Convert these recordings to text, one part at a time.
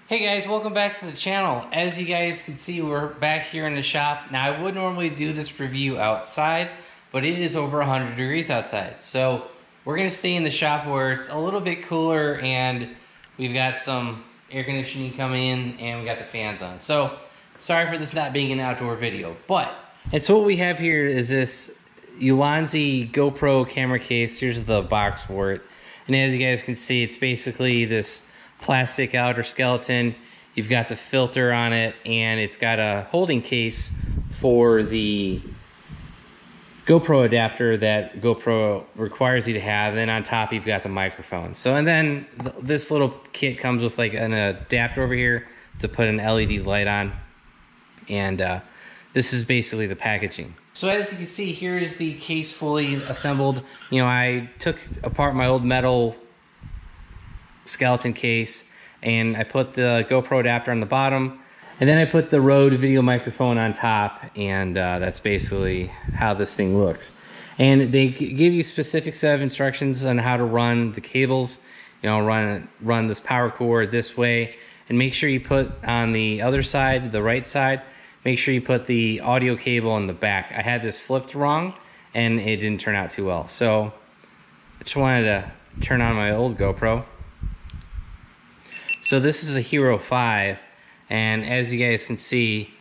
Hey guys, welcome back to the channel. As you guys can see, we're back here in the shop. Now I would normally do this review outside, but it is over 100 degrees outside. So we're gonna stay in the shop where it's a little bit cooler and we've got some air conditioning coming in and we got the fans on. So sorry for this not being an outdoor video, and so what we have here is this Ulanzi GoPro camera case. Here's the box for it. And as you guys can see, it's basically this plastic outer skeleton. You've got the filter on it, and it's got a holding case for the GoPro adapter that GoPro requires you to have. Then on top you've got the microphone. So, and then this little kit comes with like an adapter over here to put an LED light on, and this is basically the packaging. So as you can see, here is the case fully assembled. You know, I took apart my old metal skeleton case and I put the GoPro adapter on the bottom, and then I put the Rode video microphone on top, and that's basically how this thing looks. And they give you specific set of instructions on how to run the cables. You know, run this power cord this way, and make sure you put on the other side, the right side, make sure you put the audio cable on the back. I had this flipped wrong and it didn't turn out too well, so I just wanted to turn on my old GoPro. So this is a Hero 5, and as you guys can see,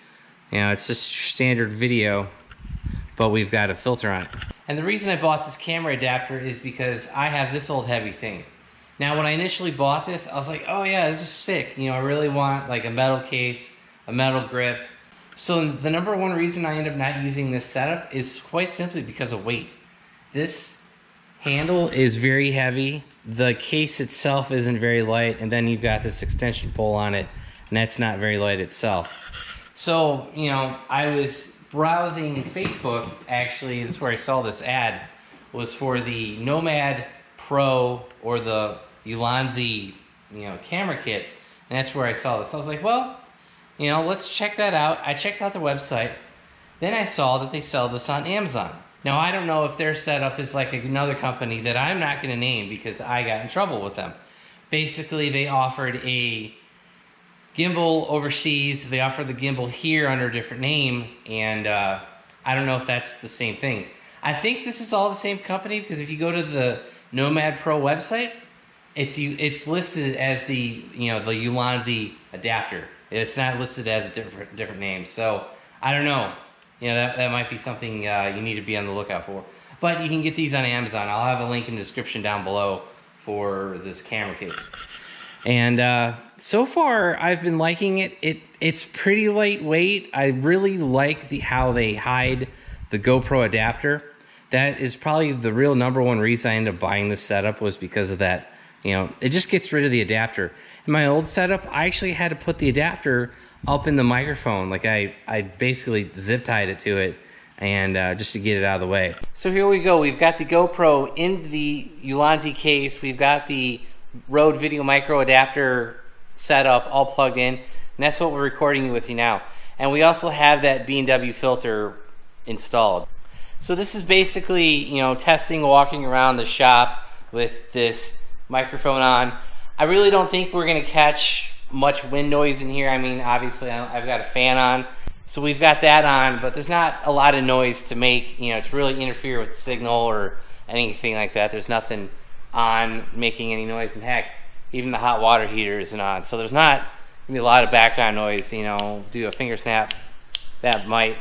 you know, it's just standard video, but we've got a filter on it. And the reason I bought this camera adapter is because I have this old heavy thing. Now when I initially bought this, I was like, oh yeah, this is sick. You know, I really want like a metal case, a metal grip. So the number one reason I end up not using this setup is quite simply because of weight. This handle is very heavy. The case itself isn't very light, and then you've got this extension pole on it, and that's not very light itself. So, you know, I was browsing Facebook, actually, that's where I saw this ad, was for the Nomad Pro or the Ulanzi, you know, camera kit, and that's where I saw this. I was like, well, you know, let's check that out. I checked out the website. Then I saw that they sell this on Amazon. Now, I don't know if their setup is like another company that I'm not going to name because I got in trouble with them. Basically, they offered a gimbal overseas. They offered the gimbal here under a different name, and I don't know if that's the same thing. I think this is all the same company because if you go to the Nomad Pro website, it's listed as the, you know, the Ulanzi adapter. It's not listed as a different name. So I don't know. You know, that might be something you need to be on the lookout for. But you can get these on Amazon. I'll have a link in the description down below for this camera case. And so far, I've been liking it. It's pretty lightweight. I really like how they hide the GoPro adapter. That is probably the real number one reason I ended up buying this setup, was because of that. You know, it just gets rid of the adapter. In my old setup, I actually had to put the adapter up in the microphone. Like I basically zip tied it to it, and just to get it out of the way. So here we go. We've got the GoPro in the Ulanzi case. We've got the Rode video micro adapter set up, all plugged in, and that's what we're recording with you now. And we also have that B&W filter installed. So this is basically, you know, testing, walking around the shop with this microphone on. I really don't think we're gonna catch much wind noise in here. I mean, obviously I've got a fan on, so we've got that on, but there's not a lot of noise to make, you know, to really interfere with the signal or anything like that. There's nothing on making any noise, and heck, even the hot water heater isn't on, so there's not gonna be a lot of background noise. You know, do a finger snap, that might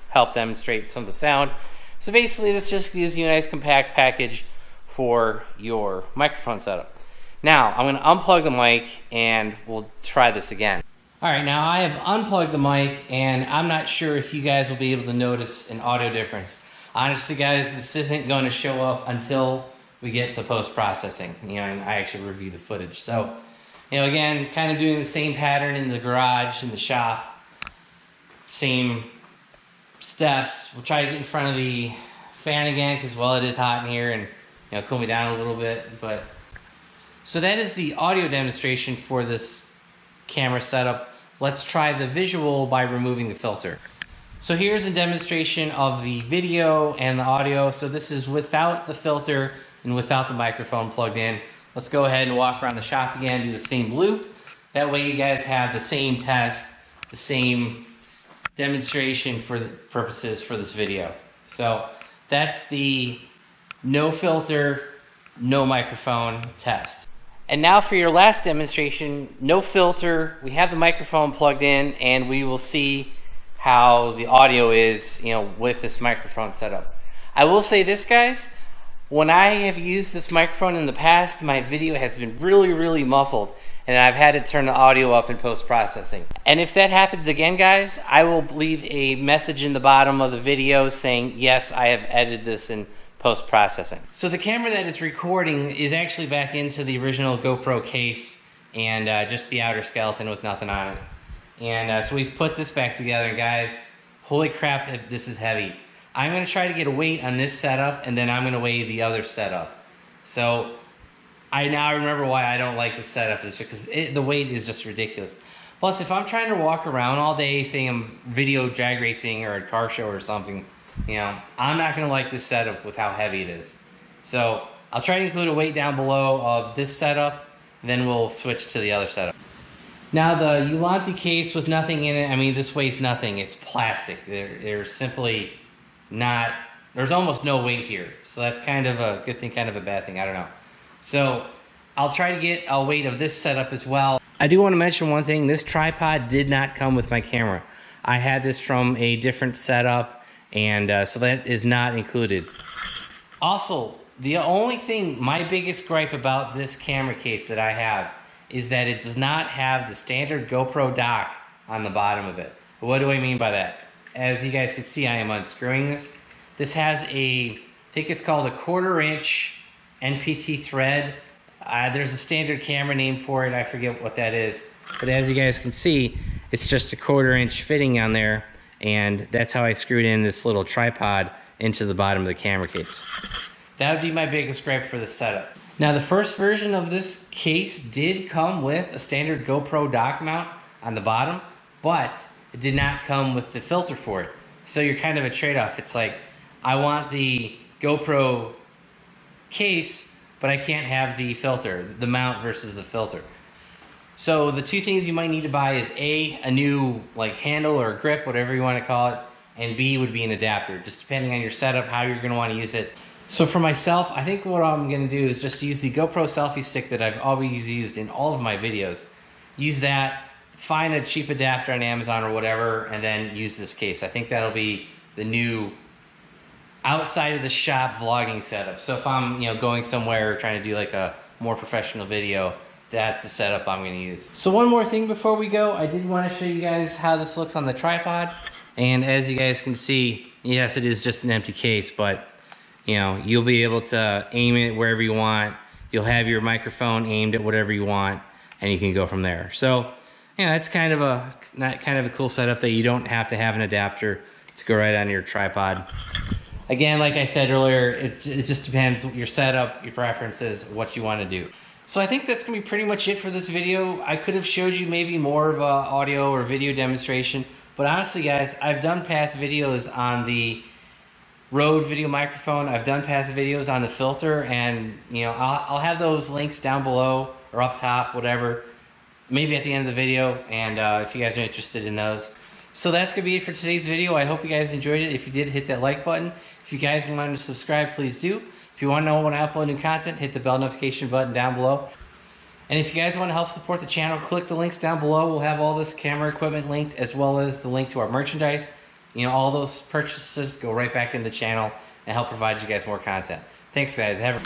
help demonstrate some of the sound. So basically this just gives you a nice compact package for your microphone setup. Now, I'm going to unplug the mic and we'll try this again. Alright, now I have unplugged the mic, and I'm not sure if you guys will be able to notice an audio difference. Honestly guys, this isn't going to show up until we get to post-processing, you know, and I actually review the footage. So, you know, again, kind of doing the same pattern in the garage, in the shop, same steps. We'll try to get in front of the fan again because, well, it is hot in here, and, you know, cool me down a little bit, but so that is the audio demonstration for this camera setup. Let's try the visual by removing the filter. So here's a demonstration of the video and the audio. So this is without the filter and without the microphone plugged in. Let's go ahead and walk around the shop again, do the same loop. That way you guys have the same test, the same demonstration for the purposes for this video. So that's the no filter, no microphone test. And now for your last demonstration, no filter, we have the microphone plugged in and we will see how the audio is, with this microphone setup. I will say this, guys, when I have used this microphone in the past, my video has been really, really muffled and I've had to turn the audio up in post-processing. And if that happens again, guys, I will leave a message in the bottom of the video saying, yes, I have edited this in post-processing. So the camera that is recording is actually back into the original GoPro case and just the outer skeleton with nothing on it. And so we've put this back together, guys. Holy crap, this is heavy. I'm gonna try to get a weight on this setup and then I'm gonna weigh the other setup. So I now remember why I don't like this setup, is because the weight is just ridiculous. Plus, if I'm trying to walk around all day saying I'm video drag racing or a car show or something, I'm not going to like this setup with how heavy it is. So I'll try to include a weight down below of this setup, then we'll switch to the other setup. Now the Ulanzi case with nothing in it, I mean, this weighs nothing. It's plastic. There's simply not, there's almost no weight here. So that's kind of a good thing, kind of a bad thing, I don't know. So I'll try to get a weight of this setup as well. I do want to mention one thing. This tripod did not come with my camera. I had this from a different setup, and so that is not included. Also, the only thing, my biggest gripe about this camera case that I have is that it does not have the standard GoPro dock on the bottom of it. What do I mean by that? As you guys can see, I am unscrewing this. This has I think it's called a 1/4 inch NPT thread. There's a standard camera name for it. I forget what that is. But as you guys can see, it's just a 1/4 inch fitting on there. And that's how I screwed in this little tripod into the bottom of the camera case. That would be my biggest gripe for this setup. Now the first version of this case did come with a standard GoPro dock mount on the bottom, but it did not come with the filter for it. So you're kind of a trade-off. It's like, I want the GoPro case, but I can't have the filter, the mount versus the filter. So the two things you might need to buy is a new handle or grip, whatever you want to call it, and B would be an adapter, just depending on your setup, how you're going to want to use it. So for myself, I think what I'm going to do is just use the GoPro selfie stick that I've always used in all of my videos. Use that, find a cheap adapter on Amazon or whatever, and then use this case. I think that'll be the new outside of the shop vlogging setup. So if I'm going somewhere trying to do a more professional video, that's the setup I'm going to use. So one more thing before we go, I did want to show you guys how this looks on the tripod. And as you guys can see, yes, it is just an empty case, but you'll be able to aim it wherever you want. You'll have your microphone aimed at whatever you want, and you can go from there. So that's kind of a cool setup that you don't have to have an adapter to go right on your tripod. Again, like I said earlier, it just depends your setup, your preferences, what you want to do. So I think that's going to be pretty much it for this video. I could have showed you maybe more of a audio or video demonstration, but honestly, guys, I've done past videos on the Rode video microphone. I've done past videos on the filter, and I'll have those links down below or up top, whatever, maybe at the end of the video, and if you guys are interested in those. So that's going to be it for today's video. I hope you guys enjoyed it. If you did, hit that like button. If you guys want to subscribe, please do. If you want to know when I upload new content, hit the bell notification button down below. And if you guys want to help support the channel, click the links down below. We'll have all this camera equipment linked, as well as the link to our merchandise. All those purchases go right back in the channel and help provide you guys more content. Thanks, guys. Have a